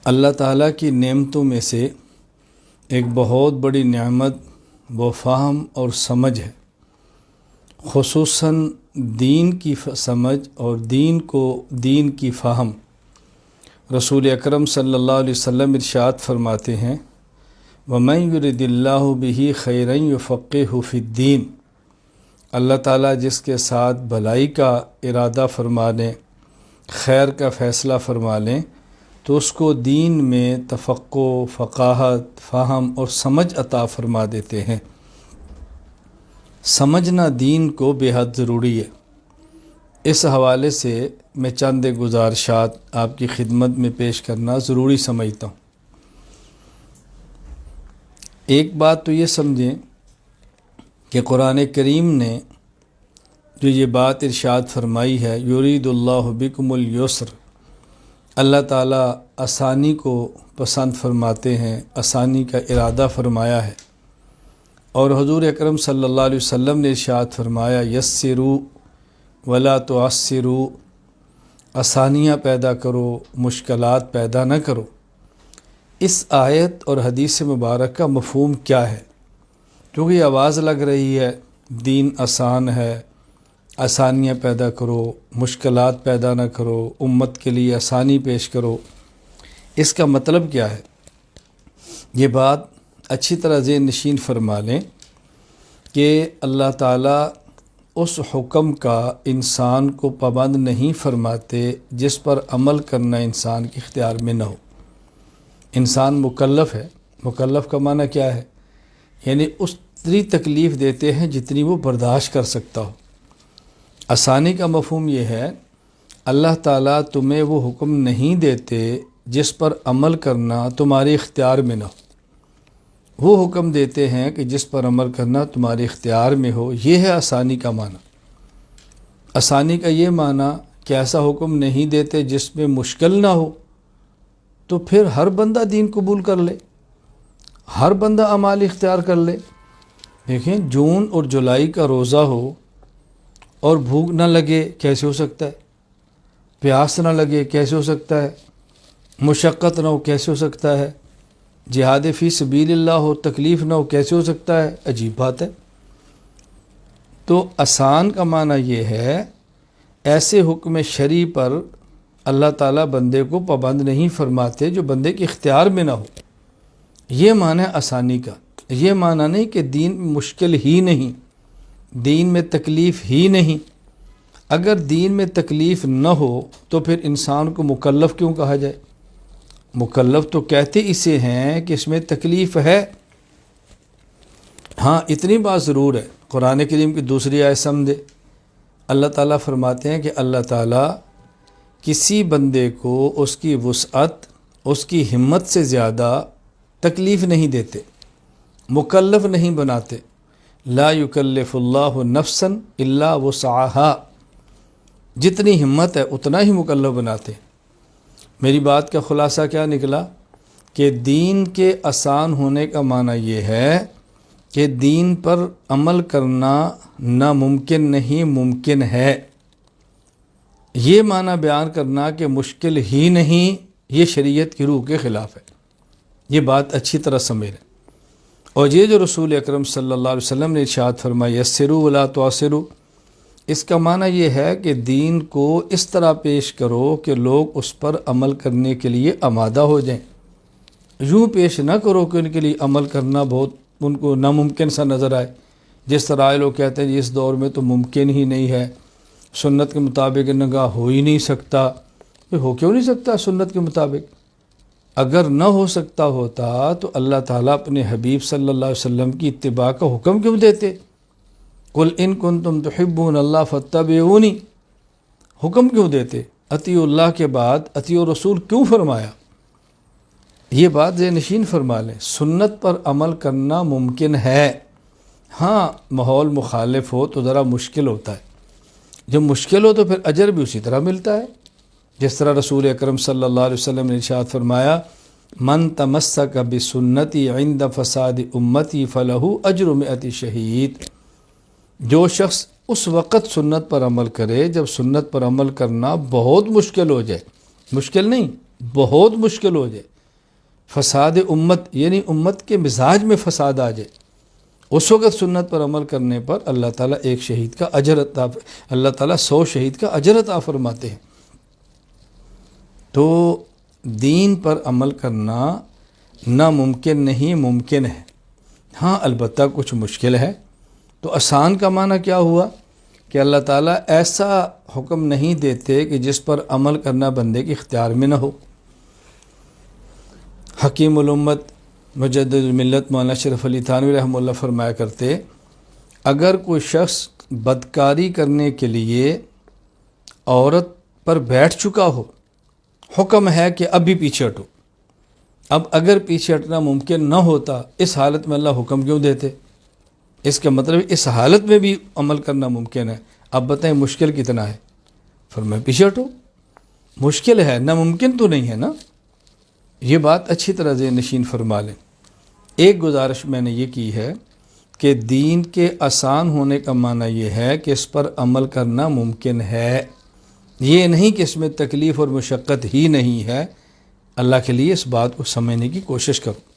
اللہ تعالیٰ کی نعمتوں میں سے ایک بہت بڑی نعمت وہ فہم اور سمجھ ہے، خصوصاً دین کی سمجھ اور دین کی فہم۔ رسول اکرم صلی اللہ علیہ وسلم ارشاد فرماتے ہیں، وَمَن يُرِدِ اللَّهُ بِهِ خَيْرًا يُفَقِّهْهُ فِي الدِّينِ۔ اللہ تعالیٰ جس کے ساتھ بھلائی کا ارادہ فرما لیں، خیر کا فیصلہ فرما لیں، تو اس کو دین میں تفقہ، فقاہت، فہم اور سمجھ عطا فرما دیتے ہیں۔ سمجھنا دین کو بے حد ضروری ہے۔ اس حوالے سے میں چند گزارشات آپ کی خدمت میں پیش کرنا ضروری سمجھتا ہوں۔ ایک بات تو یہ سمجھیں کہ قرآن کریم نے جو یہ بات ارشاد فرمائی ہے، یرید اللہ بکم الیسر، اللہ تعالیٰ آسانی کو پسند فرماتے ہیں، آسانی کا ارادہ فرمایا ہے، اور حضور اکرم صلی اللہ علیہ وسلم نے ارشاد فرمایا، یسروا ولا تعسروا، آسانیاں پیدا کرو، مشکلات پیدا نہ کرو۔ اس آیت اور حدیث مبارک کا مفہوم کیا ہے؟ کیونکہ یہ آواز لگ رہی ہے دین آسان ہے، آسانیاں پیدا کرو، مشکلات پیدا نہ کرو، امت کے لیے آسانی پیش کرو۔ اس کا مطلب کیا ہے؟ یہ بات اچھی طرح ذہن نشین فرما لیں کہ اللہ تعالیٰ اس حکم کا انسان کو پابند نہیں فرماتے جس پر عمل کرنا انسان کے اختیار میں نہ ہو۔ انسان مکلف ہے۔ مکلف کا معنی کیا ہے؟ یعنی اتنی تکلیف دیتے ہیں جتنی وہ برداشت کر سکتا ہو۔ آسانی کا مفہوم یہ ہے، اللہ تعالیٰ تمہیں وہ حکم نہیں دیتے جس پر عمل کرنا تمہارے اختیار میں نہ ہو، وہ حکم دیتے ہیں کہ جس پر عمل کرنا تمہارے اختیار میں ہو۔ یہ ہے آسانی کا معنی۔ آسانی کا یہ معنی کہ ایسا حکم نہیں دیتے جس میں مشکل نہ ہو، تو پھر ہر بندہ دین قبول کر لے، ہر بندہ اعمال اختیار کر لے۔ دیکھیں، جون اور جولائی کا روزہ ہو اور بھوک نہ لگے، کیسے ہو سکتا ہے؟ پیاس نہ لگے، کیسے ہو سکتا ہے؟ مشقت نہ ہو، کیسے ہو سکتا ہے؟ جہاد فی سبیل اللہ ہو، تکلیف نہ ہو، کیسے ہو سکتا ہے؟ عجیب بات ہے۔ تو آسان کا معنی یہ ہے، ایسے حکم شرعی پر اللہ تعالیٰ بندے کو پابند نہیں فرماتے جو بندے کے اختیار میں نہ ہو۔ یہ معنی ہے آسانی کا۔ یہ معنی نہیں کہ دین مشکل ہی نہیں، دین میں تکلیف ہی نہیں۔ اگر دین میں تکلیف نہ ہو تو پھر انسان کو مکلف کیوں کہا جائے؟ مکلف تو کہتے اسے ہیں کہ اس میں تکلیف ہے۔ ہاں، اتنی بات ضرور ہے، قرآن کریم کی دوسری آیت سمجھے، اللہ تعالیٰ فرماتے ہیں کہ اللہ تعالیٰ کسی بندے کو اس کی وسعت، اس کی ہمت سے زیادہ تکلیف نہیں دیتے، مکلف نہیں بناتے۔ لا یکلف اللہ نفسا الا وسعها، جتنی ہمت ہے اتنا ہی مکلف بناتے۔ میری بات کا خلاصہ کیا نکلا؟ کہ دین کے آسان ہونے کا معنی یہ ہے کہ دین پر عمل کرنا ناممکن نہیں، ممکن ہے۔ یہ معنی بیان کرنا کہ مشکل ہی نہیں، یہ شریعت کی روح کے خلاف ہے۔ یہ بات اچھی طرح سمجھ لیں۔ اور یہ جو رسول اکرم صلی اللہ علیہ وسلم نے ارشاد فرمایا، یسروا ولا تعسروا، اس کا معنی یہ ہے کہ دین کو اس طرح پیش کرو کہ لوگ اس پر عمل کرنے کے لیے آمادہ ہو جائیں۔ یوں پیش نہ کرو کہ ان کے لیے عمل کرنا بہت ان کو ناممکن سا نظر آئے، جس طرح لوگ کہتے ہیں اس دور میں تو ممکن ہی نہیں ہے، سنت کے مطابق نگاہ ہو ہی نہیں سکتا۔ ہو کیوں نہیں سکتا سنت کے مطابق؟ اگر نہ ہو سکتا ہوتا تو اللہ تعالیٰ اپنے حبیب صلی اللہ علیہ وسلم کی اتباع کا حکم کیوں دیتے؟ قل ان کنتم تحبون اللہ فاتبعونی، حکم کیوں دیتے؟ اطیعوا اللہ کے بعد اطیعوا الرسول کیوں فرمایا؟ یہ بات ذہن نشین فرما لیں۔ سنت پر عمل کرنا ممکن ہے، ہاں ماحول مخالف ہو تو ذرا مشکل ہوتا ہے۔ جب مشکل ہو تو پھر اجر بھی اسی طرح ملتا ہے، جس طرح رسول اکرم صلی اللہ علیہ وسلم نے ارشاد فرمایا، من تمسک بسنتی عند فساد امتی فلہ اجر 100 شہید۔ جو شخص اس وقت سنت پر عمل کرے جب سنت پر عمل کرنا بہت مشکل ہو جائے، مشکل نہیں، بہت مشکل ہو جائے، فساد امت یعنی امت کے مزاج میں فساد آ جائے، اس وقت سنت پر عمل کرنے پر اللہ تعالیٰ ایک شہید کا اجر عطا، اللہ تعالیٰ 100 شہید کا اجر عطا فرماتے ہیں۔ تو دین پر عمل کرنا ناممکن نہیں، ممکن ہے۔ ہاں البتہ کچھ مشکل ہے۔ تو آسان کا معنی کیا ہوا کہ اللہ تعالیٰ ایسا حکم نہیں دیتے کہ جس پر عمل کرنا بندے کے اختیار میں نہ ہو۔ حکیم الامت مجدد الملت مولانا اشرف علی تھانوی رحمہ اللہ فرمایا کرتے، اگر کوئی شخص بدکاری کرنے کے لیے عورت پر بیٹھ چکا ہو، حکم ہے کہ اب بھی پیچھے ہٹو، اب اگر پیچھے ہٹنا ممکن نہ ہوتا، اس حالت میں اللہ حکم کیوں دیتے؟ اس کا مطلب اس حالت میں بھی عمل کرنا ممکن ہے۔ اب بتائیں مشکل کتنا ہے؟ فرمایا پیچھے ہٹو، مشکل ہے، ناممکن تو نہیں ہے نا۔ یہ بات اچھی طرح ذہن نشین فرما لیں۔ ایک گزارش میں نے یہ کی ہے کہ دین کے آسان ہونے کا معنی یہ ہے کہ اس پر عمل کرنا ممکن ہے، یہ نہیں کہ اس میں تکلیف اور مشقت ہی نہیں ہے۔ اللہ کے لیے اس بات کو سمجھنے کی کوشش کرو۔